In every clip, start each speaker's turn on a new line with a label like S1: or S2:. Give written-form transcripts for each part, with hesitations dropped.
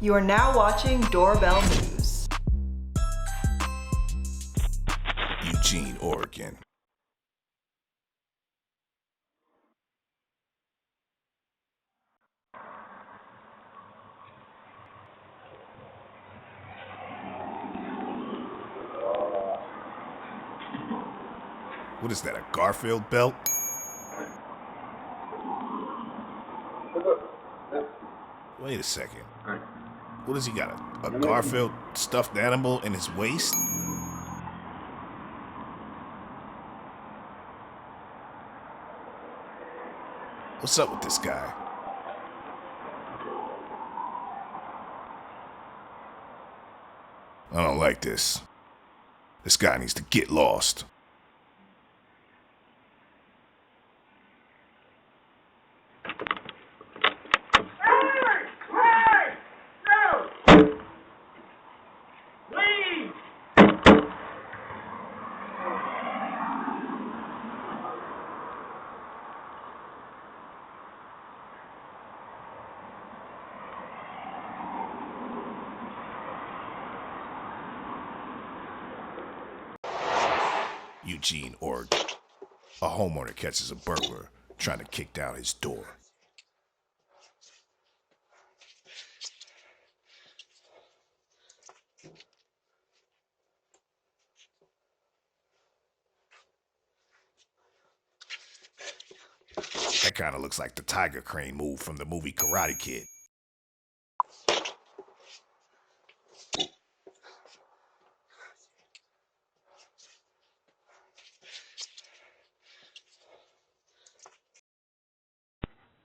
S1: You are now watching Doorbell News.
S2: Eugene, Oregon. What is that, a Garfield belt? Wait a second. What has he got, a Garfield stuffed animal in his waist? What's up with this guy? I don't like this. This guy needs to get lost. Eugene, Oregon. A homeowner catches a burglar trying to kick down his door. That kind of looks like the tiger crane move from the movie Karate Kid.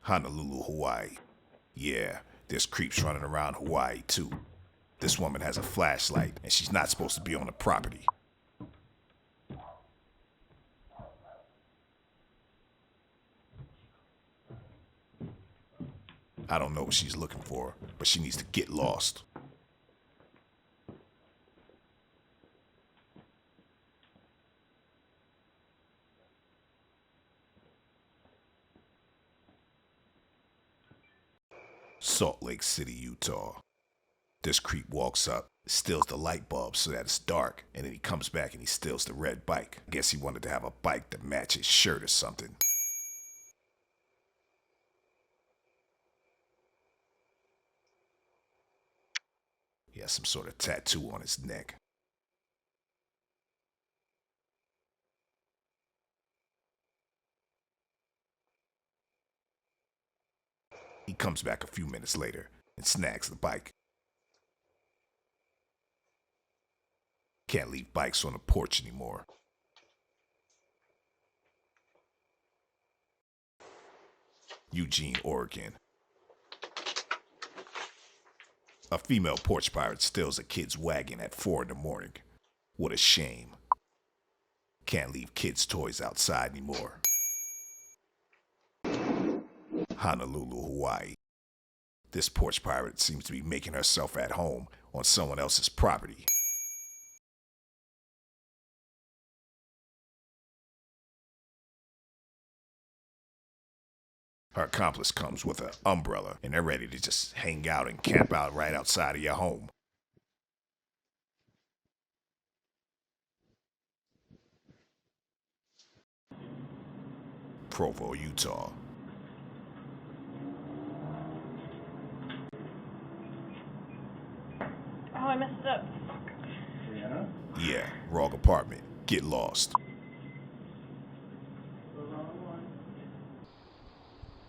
S2: Honolulu, Hawaii. Yeah, there's creeps running around Hawaii too. This woman has a flashlight and she's not supposed to be on the property. I don't know what she's looking for, but she needs to get lost. Salt Lake City, Utah. This creep walks up, steals the light bulb so that it's dark, and then he comes back and he steals the red bike. I guess he wanted to have a bike that matched his shirt or something. He has some sort of tattoo on his neck. He comes back a few minutes later and snags the bike. Can't leave bikes on the porch anymore. Eugene, Oregon. A female porch pirate steals a kid's wagon at 4 in the morning. What a shame. Can't leave kids' toys outside anymore. Honolulu, Hawaii. This porch pirate seems to be making herself at home on someone else's property. Her accomplice comes with an umbrella, and they're ready to just hang out and camp out right outside of your home. Provo, Utah.
S3: Oh, I messed up.
S2: Yeah, wrong apartment. Get lost.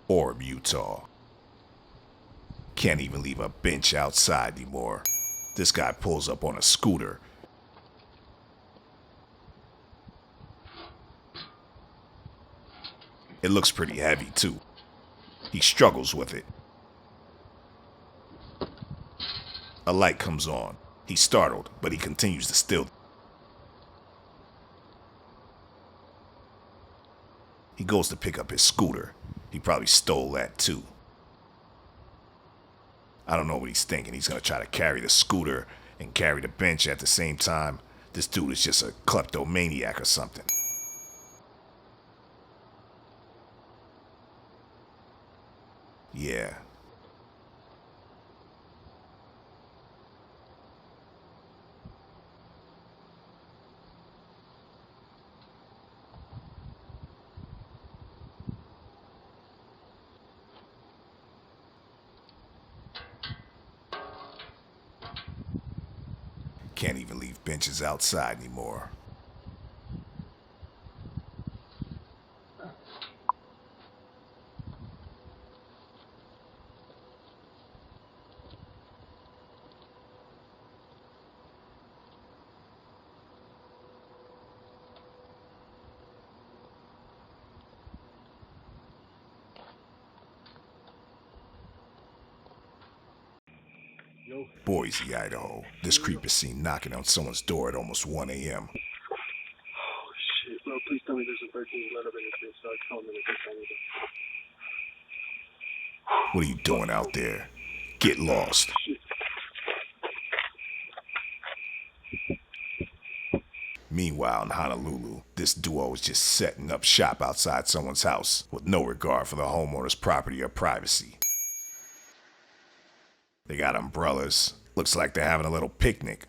S2: Orb, Utah. Can't even leave a bench outside anymore. This guy pulls up on a scooter. It looks pretty heavy too. He struggles with it. A light comes on. He's startled, but he continues to steal. He goes to pick up his scooter. He probably stole that too. I don't know what he's thinking. He's gonna try to carry the scooter and carry the bench at the same time. This dude is just a kleptomaniac or something. Yeah. Can't even leave benches outside anymore. Boise, Idaho. This creep is seen knocking on someone's door at almost 1 a.m.
S3: Oh shit, bro, please tell me there's a 13 letter in this bitch so I tell them to get anything.
S2: What are you doing out there? Get lost.
S3: Shit.
S2: Meanwhile, in Honolulu, this duo is just setting up shop outside someone's house with no regard for the homeowner's property or privacy. They got umbrellas. Looks like they're having a little picnic.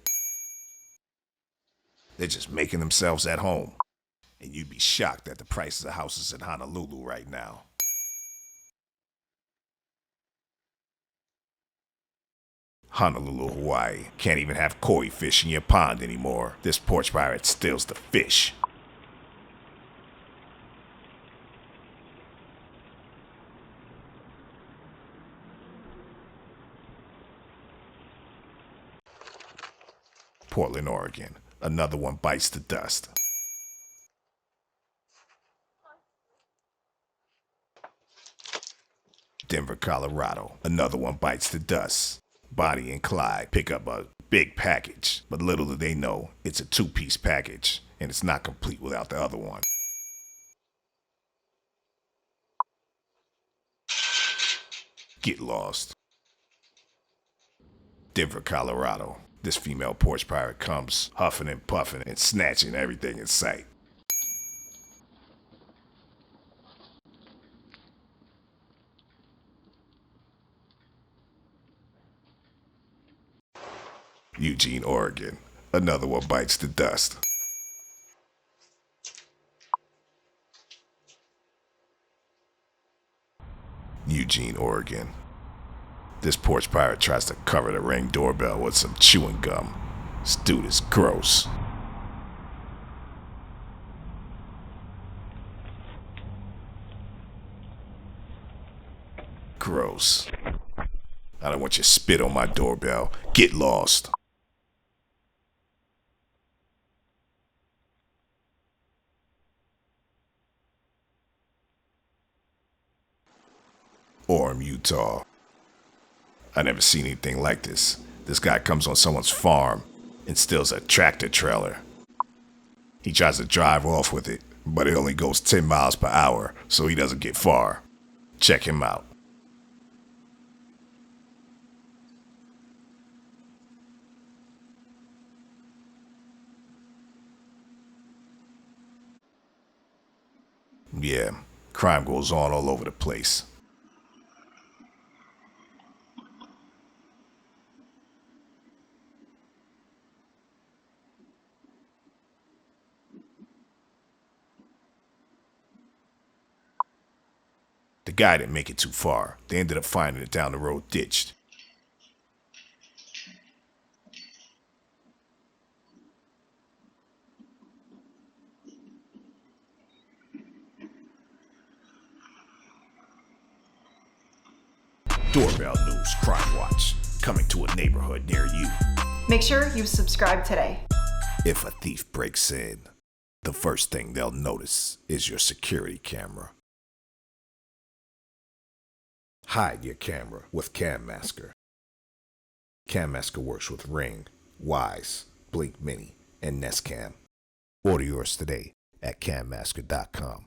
S2: They're just making themselves at home. And you'd be shocked at the prices of houses in Honolulu right now. Honolulu, Hawaii. Can't even have koi fish in your pond anymore. This porch pirate steals the fish. Portland, Oregon. Another one bites the dust. Denver, Colorado. Another one bites the dust. Bonnie and Clyde pick up a big package, but little do they know it's a two-piece package, and it's not complete without the other one. Get lost. Denver, Colorado. This female porch pirate comes huffing and puffing and snatching everything in sight. Eugene, Oregon. Another one bites the dust. Eugene, Oregon. This porch pirate tries to cover the Ring doorbell with some chewing gum. This dude is gross. Gross. I don't want you to spit on my doorbell. Get lost. Orem, Utah. I never seen anything like this. This guy comes on someone's farm and steals a tractor trailer. He tries to drive off with it, but it only goes 10 miles per hour, so he doesn't get far. Check him out. Yeah, crime goes on all over the place. The guy didn't make it too far. They ended up finding it down the road ditched. Doorbell News Crime Watch, coming to a neighborhood near you.
S1: Make sure you subscribe today.
S2: If a thief breaks in, the first thing they'll notice is your security camera. Hide your camera with Cam Masker. Cam Masker works with Ring, Wise, Blink Mini, and Nest Cam. Order yours today at cammasker.com.